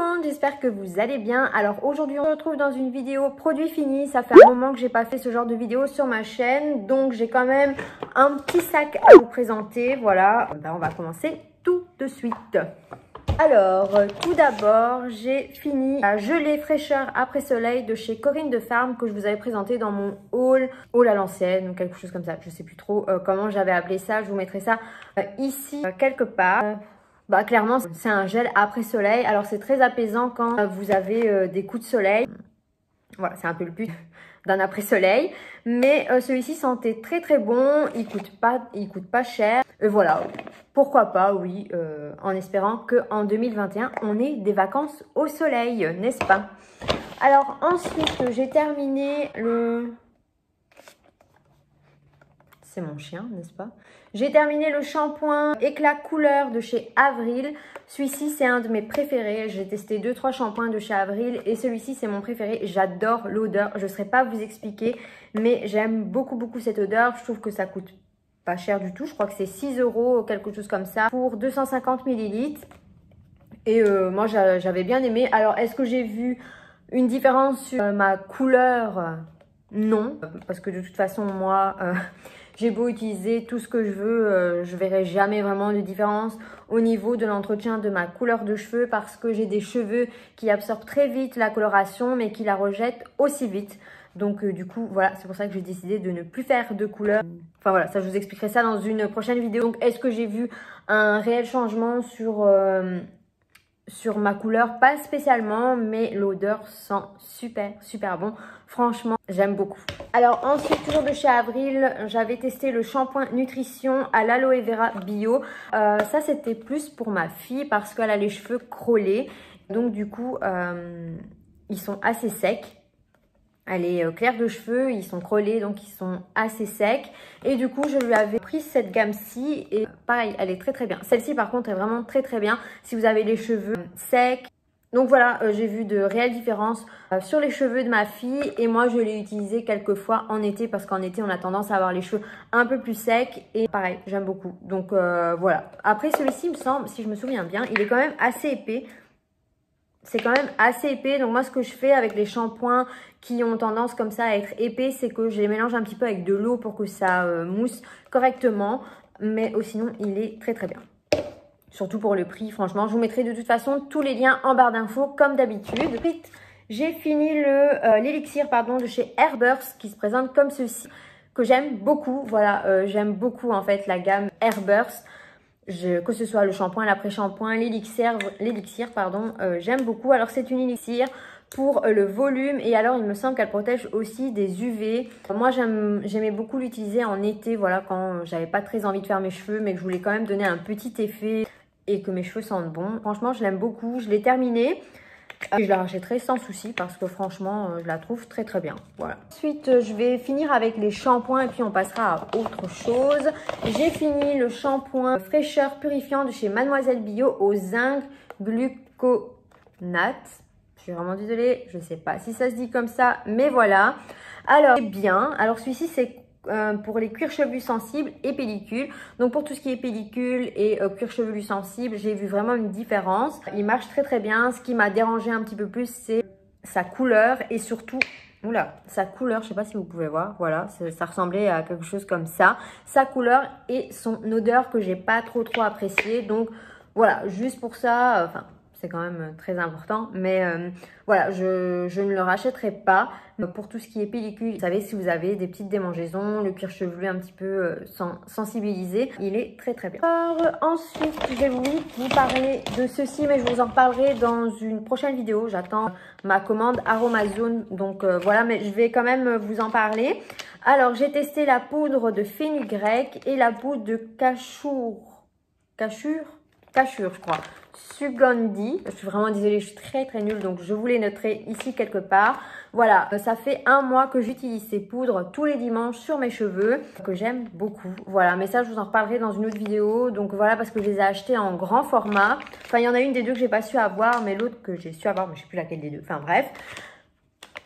monde, j'espère que vous allez bien. Alors aujourd'hui on se retrouve dans une vidéo produit fini. Ça fait un moment que j'ai pas fait ce genre de vidéo sur ma chaîne, donc j'ai quand même un petit sac à vous présenter. Voilà, on va commencer tout de suite. Alors, tout d'abord, j'ai fini la gelée fraîcheur après soleil de chez Corinne de Farm que je vous avais présenté dans mon haul à l'ancienne ou quelque chose comme ça. Je sais plus trop comment j'avais appelé ça. Je vous mettrai ça ici quelque part. Clairement, c'est un gel après soleil. Alors, c'est très apaisant quand vous avez des coups de soleil. Voilà, c'est un peu le but d'un après-soleil. Mais celui-ci sentait très très bon. Il coûte pas cher. Voilà, pourquoi pas, oui, en espérant qu'en 2021, on ait des vacances au soleil, n'est-ce pas? Alors ensuite, j'ai terminé le... C'est mon chien, n'est-ce pas? J'ai terminé le shampoing éclat couleur de chez Avril. Celui-ci, c'est un de mes préférés. J'ai testé 2-3 shampoings de chez Avril et celui-ci, c'est mon préféré. J'adore l'odeur. Je ne saurais pas vous expliquer, mais j'aime beaucoup cette odeur. Je trouve que ça coûte pas cher du tout. Je crois que c'est 6 € quelque chose comme ça pour 250 ml. Et moi, j'avais bien aimé. Alors, est-ce que j'ai vu une différence sur ma couleur? Non, parce que de toute façon, moi... j'ai beau utiliser tout ce que je veux, je verrai jamais vraiment de différence au niveau de l'entretien de ma couleur de cheveux parce que j'ai des cheveux qui absorbent très vite la coloration mais qui la rejettent aussi vite. Donc du coup, voilà, c'est pour ça que j'ai décidé de ne plus faire de couleur. Enfin voilà, ça je vous expliquerai ça dans une prochaine vidéo. Donc est-ce que j'ai vu un réel changement sur ma couleur? Pas spécialement, mais l'odeur sent super bon. Franchement, j'aime beaucoup. Alors ensuite, toujours de chez Avril, j'avais testé le shampoing nutrition à l'aloe vera bio. Ça, c'était plus pour ma fille parce qu'elle a les cheveux crôlés. Donc du coup, ils sont assez secs. Elle est claire de cheveux, ils sont crôlés, donc ils sont assez secs. Et du coup, je lui avais pris cette gamme-ci et pareil, elle est très bien. Celle-ci, par contre, est vraiment très bien si vous avez les cheveux secs. Donc voilà, j'ai vu de réelles différences sur les cheveux de ma fille. Et moi, je l'ai utilisé quelques fois en été parce qu'en été, on a tendance à avoir les cheveux un peu plus secs. Et pareil, j'aime beaucoup. Donc voilà. Après, celui-ci, il me semble, si je me souviens bien, il est quand même assez épais. C'est quand même assez épais, donc moi ce que je fais avec les shampoings qui ont tendance comme ça à être épais, c'est que je les mélange un petit peu avec de l'eau pour que ça mousse correctement. Mais sinon il est très bien. Surtout pour le prix, franchement. Je vous mettrai de toute façon tous les liens en barre d'infos comme d'habitude. Ensuite, j'ai fini l'élixir de chez Airburst qui se présente comme ceci, que j'aime beaucoup. Voilà, j'aime beaucoup en fait la gamme Airburst. Que ce soit le shampoing, l'après-shampoing, l'élixir, j'aime beaucoup. Alors c'est une élixir pour le volume et alors il me semble qu'elle protège aussi des UV. Moi j'aimais beaucoup l'utiliser en été, voilà, quand j'avais pas très envie de faire mes cheveux mais que je voulais quand même donner un petit effet et que mes cheveux sentent bon. Franchement je l'aime beaucoup, je l'ai terminée. Et je la rachèterai sans souci parce que franchement je la trouve très bien. Voilà. Ensuite je vais finir avec les shampoings et puis on passera à autre chose. J'ai fini le shampoing fraîcheur purifiant de chez Mademoiselle Bio au zinc gluconate. Je suis vraiment désolée, je ne sais pas si ça se dit comme ça, mais voilà. Alors c'est bien. Alors celui-ci c'est pour les cuirs chevelus sensibles et pellicules. Donc pour tout ce qui est pellicule et cuir chevelu sensible, j'ai vu vraiment une différence. Il marche très bien. Ce qui m'a dérangé un petit peu plus, c'est sa couleur et surtout, sa couleur, je sais pas si vous pouvez voir, voilà, ça ressemblait à quelque chose comme ça. Sa couleur et son odeur que j'ai pas trop appréciée. Donc voilà, juste pour ça, enfin... c'est quand même très important, mais voilà, je ne le rachèterai pas. Pour tout ce qui est pellicule, vous savez, si vous avez des petites démangeaisons, le cuir chevelu un petit peu sensibilisé, il est très bien. Alors, ensuite, je vais vous parler de ceci, mais je vous en parlerai dans une prochaine vidéo. J'attends ma commande Aromazone, donc voilà, mais je vais quand même vous en parler. Alors, j'ai testé la poudre de fenugrec et la poudre de cachur, je crois. Sugandhi. Je suis vraiment désolée, je suis très nulle, donc je vous les noterai ici quelque part. Voilà, ça fait un mois que j'utilise ces poudres tous les dimanches sur mes cheveux, que j'aime beaucoup. Voilà, mais ça je vous en reparlerai dans une autre vidéo. Donc voilà, parce que je les ai achetées en grand format. Enfin, il y en a une des deux que j'ai pas su avoir, mais l'autre que j'ai su avoir, mais je sais plus laquelle des deux. Enfin bref.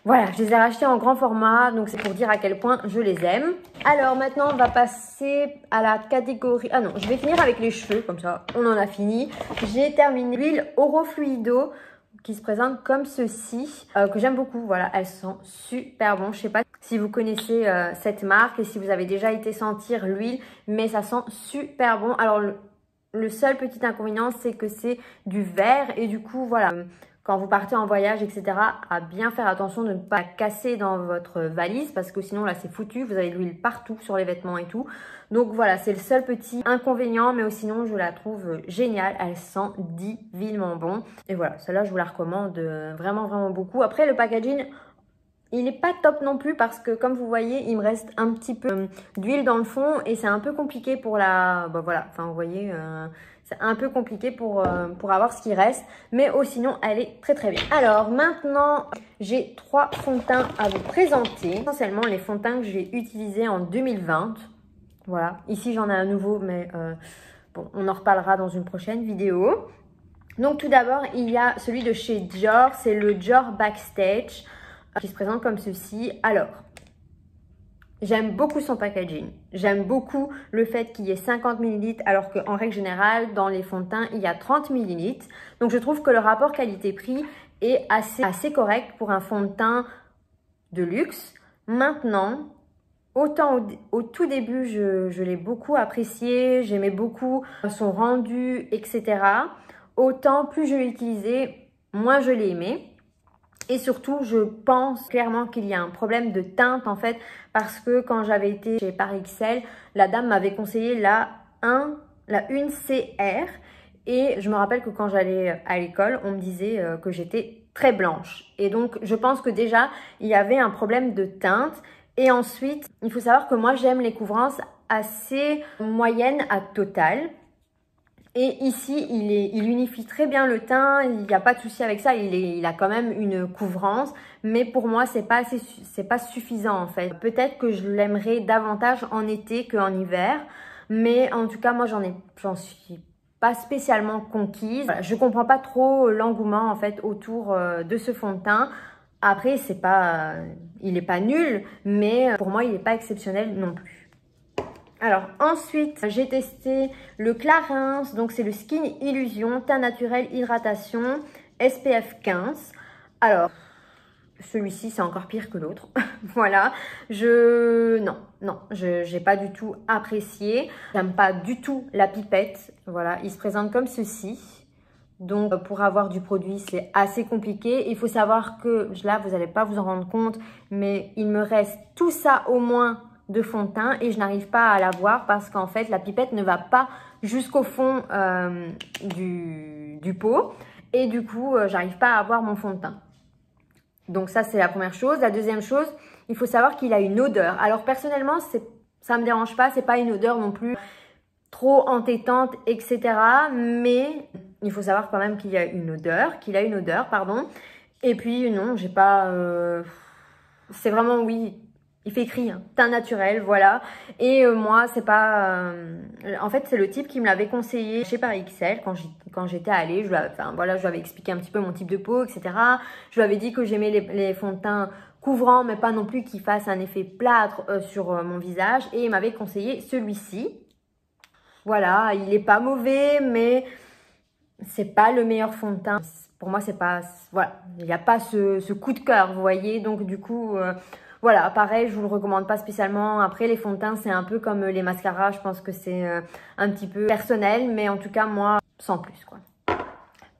Voilà, je les ai rachetés en grand format, donc c'est pour dire à quel point je les aime. Alors maintenant, on va passer à la catégorie... Ah non, je vais finir avec les cheveux, comme ça, on en a fini. J'ai terminé l'huile Oro Fluido qui se présentent comme ceci, que j'aime beaucoup. Voilà, elles sont super bon. Je sais pas si vous connaissez cette marque et si vous avez déjà été sentir l'huile, mais ça sent super bon. Alors, le seul petit inconvénient, c'est que c'est du verre et du coup, voilà, quand vous partez en voyage, etc., à bien faire attention de ne pas casser dans votre valise parce que sinon, là, c'est foutu. Vous avez de l'huile partout sur les vêtements et tout. Donc, voilà, c'est le seul petit inconvénient, mais sinon, je la trouve géniale. Elle sent divinement bon. Et voilà, celle-là, je vous la recommande vraiment, vraiment beaucoup. Après, le packaging, il n'est pas top non plus parce que, comme vous voyez, il me reste un petit peu d'huile dans le fond et c'est un peu compliqué pour la... Bah, voilà, enfin, vous voyez... c'est un peu compliqué pour avoir ce qui reste. Mais sinon, elle est très très bien. Alors maintenant, j'ai 3 fonds de teint à vous présenter. Essentiellement, les fonds de teint que j'ai utilisés en 2020. Voilà. Ici, j'en ai un nouveau, mais bon, on en reparlera dans une prochaine vidéo. Donc tout d'abord, il y a celui de chez Dior. C'est le Dior Backstage qui se présente comme ceci. Alors... j'aime beaucoup son packaging. J'aime beaucoup le fait qu'il y ait 50 ml alors qu'en règle générale, dans les fonds de teint, il y a 30 ml. Donc, je trouve que le rapport qualité-prix est assez correct pour un fond de teint de luxe. Maintenant, autant au tout début, je l'ai beaucoup apprécié. J'aimais beaucoup son rendu, etc. Autant plus je l'ai utilisé, moins je l'ai aimé. Et surtout, je pense clairement qu'il y a un problème de teinte en fait parce que quand j'avais été chez Paris XL, la dame m'avait conseillé la 1CR et je me rappelle que quand j'allais à l'école, on me disait que j'étais très blanche. Et donc, je pense que déjà, il y avait un problème de teinte. Et ensuite, il faut savoir que moi, j'aime les couvrances assez moyennes à totales. Et ici, il unifie très bien le teint, il n'y a pas de souci avec ça, il a quand même une couvrance, mais pour moi, c'est pas suffisant en fait. Peut-être que je l'aimerais davantage en été qu'en hiver, mais en tout cas, moi, j'en suis pas spécialement conquise. Voilà, je comprends pas trop l'engouement en fait autour de ce fond de teint. Après, il n'est pas nul, mais pour moi, il n'est pas exceptionnel non plus. Alors ensuite, j'ai testé le Clarins, donc c'est le Skin Illusion, teint naturel, hydratation, SPF 15. Alors, celui-ci c'est encore pire que l'autre, voilà. Non, j'ai pas du tout apprécié. J'aime pas du tout la pipette, voilà. Il se présente comme ceci. Donc, pour avoir du produit, c'est assez compliqué. Il faut savoir que, là, vous n'allez pas vous en rendre compte, mais il me reste tout ça au moins de fond de teint et je n'arrive pas à l'avoir parce qu'en fait la pipette ne va pas jusqu'au fond du pot et du coup j'arrive pas à avoir mon fond de teint. Donc ça c'est la première chose. La deuxième chose, il faut savoir qu'il a une odeur. Alors personnellement ça me dérange pas, c'est pas une odeur non plus trop entêtante, etc. Mais il faut savoir quand même qu'il a une odeur, pardon. Et puis non, j'ai pas c'est vraiment oui. Il fait écrit, hein, teint naturel, voilà. Et moi, c'est pas... en fait, c'est le type qui me l'avait conseillé chez Paris XL quand j'étais allée. Je lui avais expliqué un petit peu mon type de peau, etc. Je lui avais dit que j'aimais les fonds de teint couvrants, mais pas non plus qui fassent un effet plâtre sur mon visage. Et il m'avait conseillé celui-ci. Voilà, il est pas mauvais, mais c'est pas le meilleur fond de teint. Pour moi, c'est pas... voilà, il n'y a pas ce coup de cœur, vous voyez. Donc, du coup... voilà, pareil, je vous le recommande pas spécialement. Après, les fonds de teint, c'est un peu comme les mascaras. Je pense que c'est un petit peu personnel, mais en tout cas, moi, sans plus, quoi.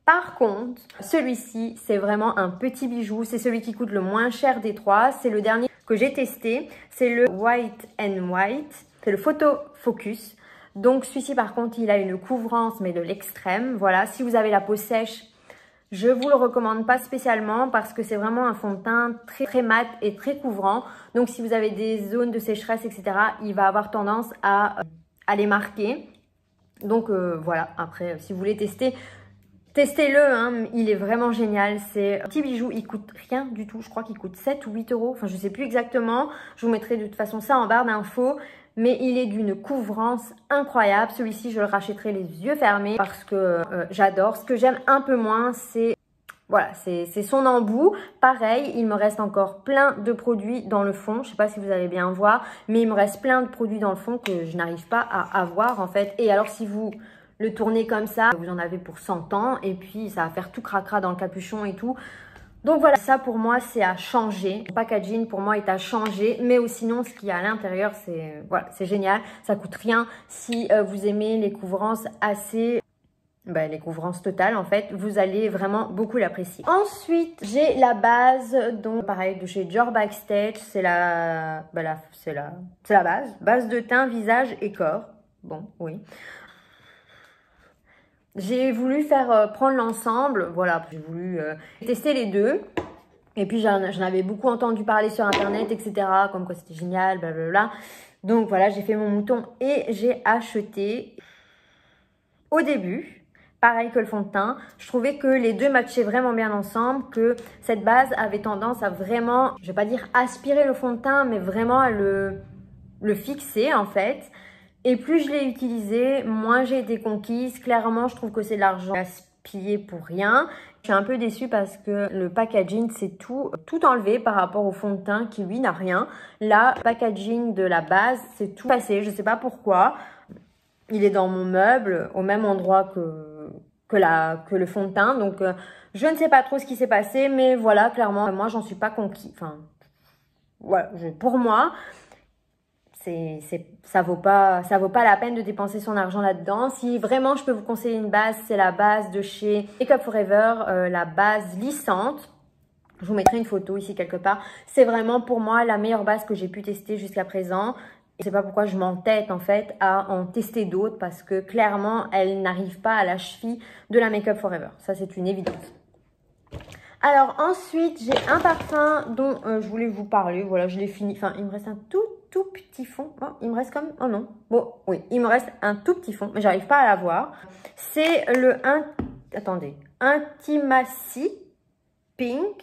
Par contre, celui-ci, c'est vraiment un petit bijou. C'est celui qui coûte le moins cher des trois. C'est le dernier que j'ai testé. C'est le White and White. C'est le Photo Focus. Donc, celui-ci, par contre, il a une couvrance, mais de l'extrême. Voilà, si vous avez la peau sèche, je vous le recommande pas spécialement parce que c'est vraiment un fond de teint très, très mat et très couvrant. Donc, si vous avez des zones de sécheresse, etc., il va avoir tendance à les marquer. Donc, voilà. Après, si vous voulez tester, testez-le. Hein. Il est vraiment génial. C'est un petit bijou. Il coûte rien du tout. Je crois qu'il coûte 7 ou 8 euros. Enfin, je sais plus exactement. Je vous mettrai de toute façon ça en barre d'infos. Mais il est d'une couvrance incroyable. Celui-ci, je le rachèterai les yeux fermés parce que j'adore. Ce que j'aime un peu moins, c'est voilà, c'est son embout. Pareil, il me reste encore plein de produits dans le fond. Je ne sais pas si vous allez bien voir, mais il me reste plein de produits dans le fond que je n'arrive pas à avoir en fait. Et alors, si vous le tourner comme ça. Vous en avez pour 100 ans et puis ça va faire tout cracra dans le capuchon et tout. Donc voilà, ça pour moi c'est à changer. Le packaging pour moi est à changer, mais sinon ce qu'il y a à l'intérieur c'est voilà, c'est génial. Ça coûte rien. Si vous aimez les couvrances assez... les couvrances totales en fait, vous allez vraiment beaucoup l'apprécier. Ensuite, j'ai la base, donc pareil de chez Dior Backstage, c'est la base de teint, visage et corps. Bon, oui. J'ai voulu faire prendre l'ensemble, voilà, j'ai voulu tester les deux. Et puis j'en avais beaucoup entendu parler sur internet, etc. Comme quoi c'était génial, blablabla. Donc voilà, j'ai fait mon mouton et j'ai acheté au début. Pareil que le fond de teint, je trouvais que les deux matchaient vraiment bien ensemble, que cette base avait tendance à vraiment, je vais pas dire aspirer le fond de teint, mais vraiment à le fixer en fait. Et plus je l'ai utilisé, moins j'ai été conquise. Clairement, je trouve que c'est de l'argent gaspillé pour rien. Je suis un peu déçue parce que le packaging, c'est tout enlevé par rapport au fond de teint qui, lui, n'a rien. Là, le packaging de la base, c'est tout passé. Je sais pas pourquoi. Il est dans mon meuble, au même endroit que le fond de teint. Donc, je ne sais pas trop ce qui s'est passé. Mais voilà, clairement, moi, j'en suis pas conquise. Enfin, voilà, pour moi... ça vaut pas la peine de dépenser son argent là-dedans. Si vraiment je peux vous conseiller une base, c'est la base de chez Makeup Forever, la base lissante. Je vous mettrai une photo ici quelque part. C'est vraiment pour moi la meilleure base que j'ai pu tester jusqu'à présent. Et je sais pas pourquoi je m'entête en fait à en tester d'autres parce que clairement elle n'arrive pas à la cheville de la Makeup Forever. Ça c'est une évidence. Alors ensuite j'ai un parfum dont je voulais vous parler. Voilà, je l'ai fini. Enfin il me reste un tout petit fond. Oh, il me reste comme... Oh non. Bon, oui, il me reste un tout petit fond, mais j'arrive pas à l'avoir. C'est le... Attendez. Intimacy Pink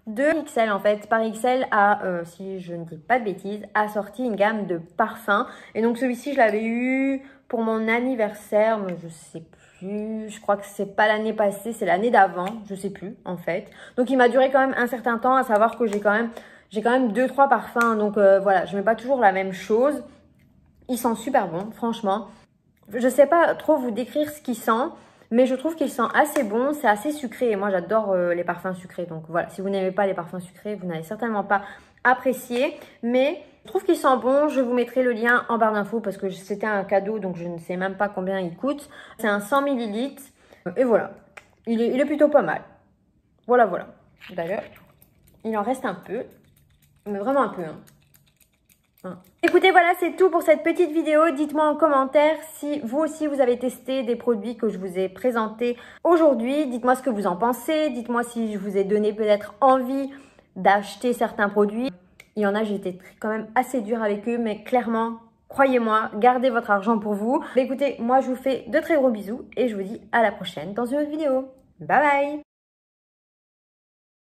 de XL en fait. Paris XL a, si je ne dis pas de bêtises, a sorti une gamme de parfums. Et donc celui-ci, je l'avais eu pour mon anniversaire, mais je sais plus. Je crois que c'est pas l'année passée, c'est l'année d'avant. Je sais plus en fait. Donc il m'a duré quand même un certain temps, à savoir que j'ai quand même 2-3 parfums, donc voilà, je mets pas toujours la même chose. Il sent super bon, franchement. Je sais pas trop vous décrire ce qu'il sent, mais je trouve qu'il sent assez bon, c'est assez sucré. Et moi, j'adore les parfums sucrés, donc voilà, si vous n'aimez pas les parfums sucrés, vous n'allez certainement pas apprécier. Mais je trouve qu'il sent bon, je vous mettrai le lien en barre d'infos parce que c'était un cadeau, donc je ne sais même pas combien il coûte. C'est un 100 ml, et voilà, il est plutôt pas mal. Voilà. D'ailleurs, il en reste un peu. Mais vraiment un peu, hein. Écoutez, voilà, c'est tout pour cette petite vidéo. Dites-moi en commentaire si vous aussi vous avez testé des produits que je vous ai présentés aujourd'hui. Dites-moi ce que vous en pensez. Dites-moi si je vous ai donné peut-être envie d'acheter certains produits. Il y en a, j'ai été quand même assez dure avec eux, mais clairement, croyez-moi, gardez votre argent pour vous. Mais écoutez, moi je vous fais de très gros bisous et je vous dis à la prochaine dans une autre vidéo. Bye bye!